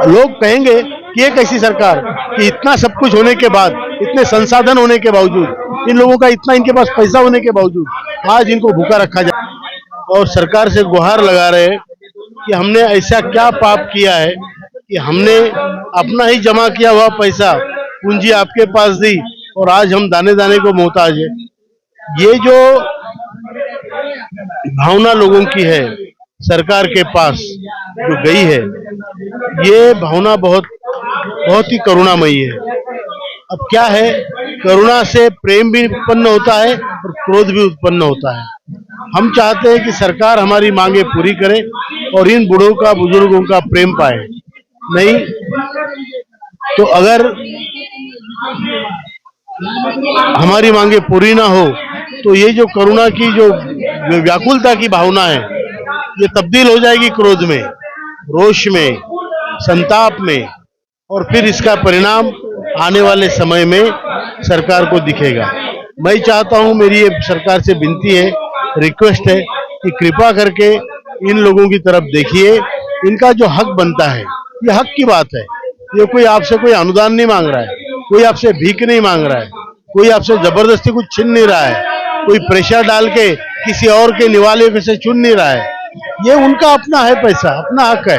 लोग कहेंगे कि ये कैसी सरकार कि इतना सब कुछ होने के बाद, इतने संसाधन होने के बावजूद, इन लोगों का इतना इनके पास पैसा होने के बावजूद आज इनको भूखा रखा जाए। और सरकार से गुहार लगा रहे हैं कि हमने ऐसा क्या पाप किया है कि हमने अपना ही जमा किया हुआ पैसा पूंजी आपके पास दी और आज हम दाने दाने को मोहताज है। ये जो भावना लोगों की है सरकार के पास जो गई है, ये भावना बहुत बहुत ही करुणामयी है। अब क्या है, करुणा से प्रेम भी उत्पन्न होता है और क्रोध भी उत्पन्न होता है। हम चाहते हैं कि सरकार हमारी मांगे पूरी करे और इन बूढ़ों का, बुजुर्गों का प्रेम पाए। नहीं तो अगर हमारी मांगे पूरी ना हो तो ये जो करुणा की जो व्याकुलता की भावना है, ये तब्दील हो जाएगी क्रोध में, रोष में, संताप में, और फिर इसका परिणाम आने वाले समय में सरकार को दिखेगा। मैं चाहता हूं, मेरी ये सरकार से विनती है, रिक्वेस्ट है कि कृपा करके इन लोगों की तरफ देखिए। इनका जो हक बनता है, ये हक की बात है। ये कोई आपसे कोई अनुदान नहीं मांग रहा है, कोई आपसे भीख नहीं मांग रहा है, कोई आपसे जबरदस्ती कुछ छीन नहीं रहा है, कोई प्रेशर डाल के किसी और के निवाले से चुन नहीं रहा है। ये उनका अपना है पैसा, अपना हक है,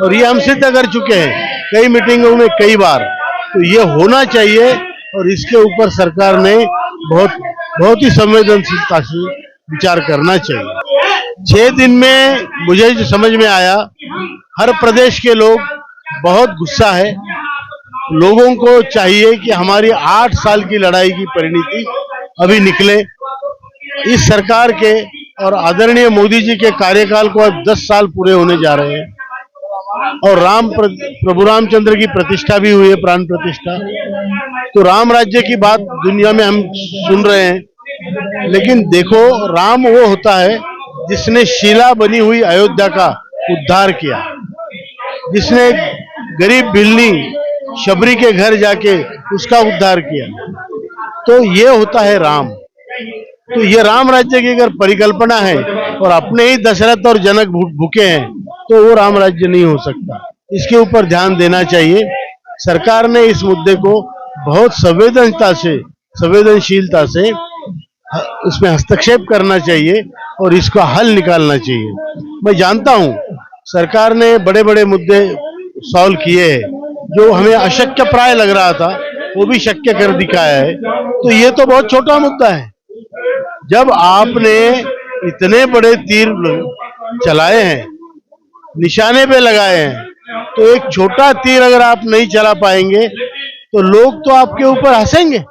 और ये हम सिद्ध कर चुके हैं कई मीटिंगों में कई बार। तो ये होना चाहिए और इसके ऊपर सरकार ने बहुत ही संवेदनशीलता से विचार करना चाहिए। 6 दिन में मुझे जो समझ में आया, हर प्रदेश के लोग बहुत गुस्सा है। लोगों को चाहिए कि हमारी 8 साल की लड़ाई की परिणति अभी निकले। इस सरकार के और आदरणीय मोदी जी के कार्यकाल को अब 10 साल पूरे होने जा रहे हैं और प्रभु रामचंद्र की प्रतिष्ठा भी हुई है, प्राण प्रतिष्ठा। तो राम राज्य की बात दुनिया में हम सुन रहे हैं, लेकिन देखो, राम वो होता है जिसने शिला बनी हुई अयोध्या का उद्धार किया, जिसने गरीब भिल्ली शबरी के घर जाके उसका उद्धार किया। तो ये होता है राम। तो ये राम राज्य की अगर परिकल्पना है और अपने ही दशरथ और जनक भूखे हैं, तो वो राम राज्य नहीं हो सकता। इसके ऊपर ध्यान देना चाहिए। सरकार ने इस मुद्दे को बहुत संवेदनशीलता से इसमें हस्तक्षेप करना चाहिए और इसका हल निकालना चाहिए। मैं जानता हूं सरकार ने बड़े बड़े मुद्दे सॉल्व किए हैं, जो हमें अशक्य प्राय लग रहा था वो भी शक्य कर दिखाया है। तो ये तो बहुत छोटा मुद्दा है। जब आपने इतने बड़े तीर चलाए हैं, निशाने पे लगाए हैं, तो एक छोटा तीर अगर आप नहीं चला पाएंगे तो लोग तो आपके ऊपर हंसेंगे।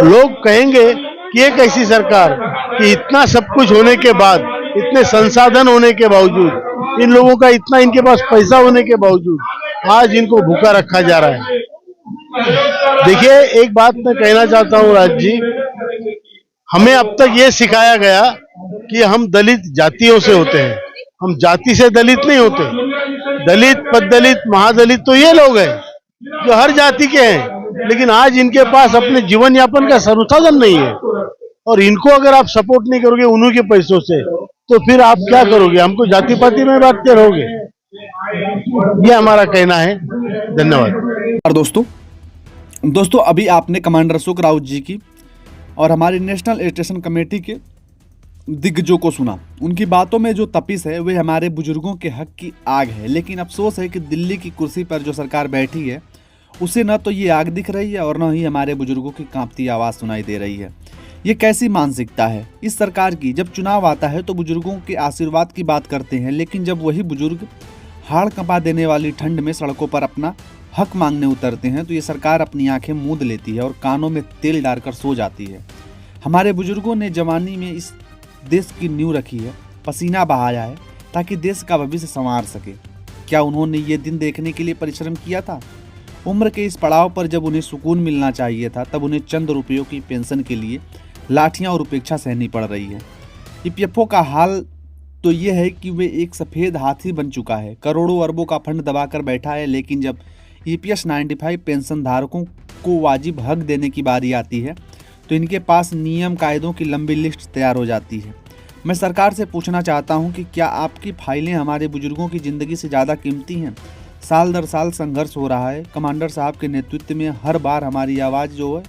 लोग कहेंगे कि ये कैसी सरकार कि इतना सब कुछ होने के बाद, इतने संसाधन होने के बावजूद, इन लोगों का इतना इनके पास पैसा होने के बावजूद आज इनको भूखा रखा जा रहा है। देखिए, एक बात मैं कहना चाहता हूं राज जी, हमें अब तक ये सिखाया गया कि हम दलित जातियों से होते हैं, हम जाति से दलित नहीं होते। दलित, पददलित, महादलित तो ये लोग हैं जो हर जाति के हैं, लेकिन आज इनके पास अपने जीवन यापन का संसाधन नहीं है। और इनको अगर आप सपोर्ट नहीं करोगे उन्हीं के पैसों से, तो फिर आप क्या करोगे? हमको जाति पाति में बांटते रहोगे। ये हमारा कहना है। धन्यवाद। और दोस्तों अभी आपने कमांडर अशोक राउत जी की और हमारी नेशनल एजुकेशन कमेटी के दिग्गजों को सुना। उनकी बातों में जो तपिश है वे हमारे बुजुर्गों के हक की आग है। लेकिन अफसोस है कि दिल्ली की कुर्सी पर जो सरकार बैठी है उसे न तो ये आग दिख रही है और न ही हमारे बुजुर्गों की कांपती आवाज़ सुनाई दे रही है। ये कैसी मानसिकता है इस सरकार की? जब चुनाव आता है तो बुजुर्गों के आशीर्वाद की बात करते हैं, लेकिन जब वही बुजुर्ग हाड़ कंपा देने वाली ठंड में सड़कों पर अपना हक मांगने उतरते हैं तो ये सरकार अपनी आंखें मूंद लेती है और कानों में तेल डालकर सो जाती है। हमारे बुजुर्गों ने जवानी में इस देश की नींव रखी है, पसीना बहाया है ताकि देश का भविष्य संवार सके। क्या उन्होंने ये दिन देखने के लिए परिश्रम किया था? उम्र के इस पड़ाव पर जब उन्हें सुकून मिलना चाहिए था, तब उन्हें चंद रुपयों की पेंशन के लिए लाठियां और उपेक्षा सहनी पड़ रही है। ईपीएफओ का हाल तो ये है कि वे एक सफ़ेद हाथी बन चुका है, करोड़ों अरबों का फंड दबाकर बैठा है। लेकिन जब EPS 95 पेंशन धारकों को वाजिब हक देने की बारी आती है तो इनके पास नियम कायदों की लंबी लिस्ट तैयार हो जाती है। मैं सरकार से पूछना चाहता हूं कि क्या आपकी फाइलें हमारे बुजुर्गों की ज़िंदगी से ज़्यादा कीमती हैं? साल दर साल संघर्ष हो रहा है। कमांडर साहब के नेतृत्व में हर बार हमारी आवाज़ जो है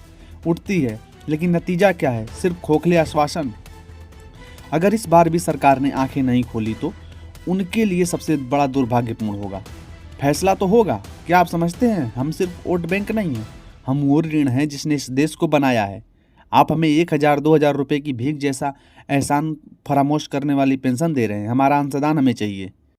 उठती है, लेकिन नतीजा क्या है? सिर्फ खोखले आश्वासन। अगर इस बार भी सरकार ने आंखें नहीं खोली तो उनके लिए सबसे बड़ा दुर्भाग्यपूर्ण होगा। फैसला तो होगा। क्या आप समझते हैं, हम सिर्फ वोट बैंक नहीं हैं, हम वो ऋण हैं जिसने इस देश को बनाया है। आप हमें 1,000-2,000 रुपये की भीख जैसा एहसान फरामोश करने वाली पेंशन दे रहे हैं। हमारा अंशदान हमें चाहिए।